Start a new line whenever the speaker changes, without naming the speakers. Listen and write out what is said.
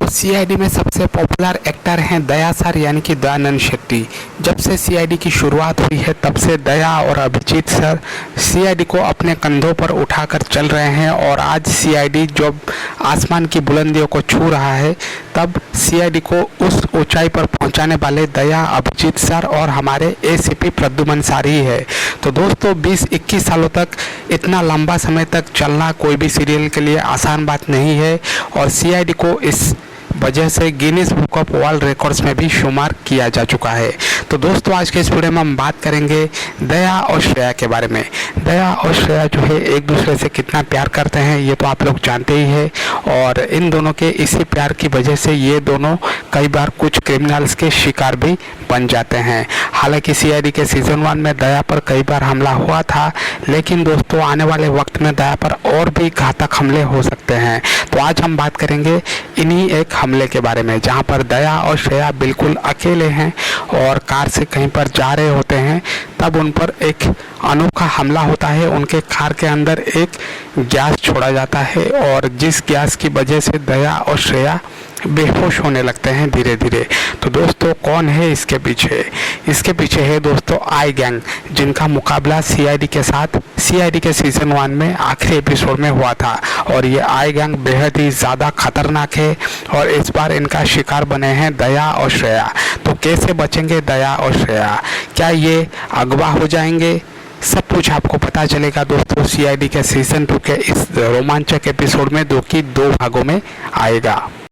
CID में सबसे popular actor हैं दया सर यानी कि दयानंद शेट्टी। जब से सीआईडी की शुरुआत हुई है तब से दया और अभिजीत सर सीआईडी को अपने कंधों पर उठाकर चल रहे हैं और आज सीआईडी जब आसमान की बुलंदियों को छू रहा है तब सीआईडी को उस ऊंचाई पर पहुंचाने वाले दया, अभिजीत सर और हमारे एसीपी प्रद्युमन सर ही है। तो दोस्तों 20-21 सालों तक इतना लंबा समय तक चलना कोई भी सीरियल के लिए आसान बात नहीं है और सीआईडी को इस वजह से Guinness book of world records में भी शुमार किया जा चुका है। तो दोस्तों आज के इस वीडियो में हम बात करेंगे दया और श्रेया के बारे में। दया और श्रेया जो है एक दूसरे से कितना प्यार करते हैं ये तो आप लोग जानते ही है और इन दोनों के इसी प्यार की वजह से ये दोनों कई बार कुछ क्रिमिनल्स के शिकार भी बन जाते हैं। हालांकि सीआईडी के सीजन 1 में दया पर कई बार हमला हुआ था, लेकिन दोस्तों आने वाले वक्त में दया पर और भी घातक हमले हो सकते हैं। तो आज हम बात करेंगे इन्हीं एक हमले के बारे में जहां पर दया और श्रेया बिल्कुल अकेले हैं और कार से कहीं पर जा रहे होते हैं, तब उन पर एक अनोखा हमला होता है। उनके कार के अंदर एक गैस छोड़ा जाता है और जिस गैस की वजह से दया और श्रेया बेहोश होने लगते हैं धीरे धीरे। तो दोस्तों कौन है इसके पीछे? इसके पीछे है दोस्तों आई गैंग, जिनका मुकाबला सीआईडी के साथ सीआईडी के सीजन 1 में आखिरी एपिसोड में हुआ था और ये आई गैंग बेहद ही ज़्यादा खतरनाक है और इस बार इनका शिकार बने हैं दया और श्रेया। तो कैसे बचेंगे दया और श्रेया? क्या ये अगवा हो जाएंगे? सब कुछ आपको पता चलेगा दोस्तों सीआईडी के सीजन 2 के इस रोमांचक एपिसोड में, जो कि 2 भागों में आएगा।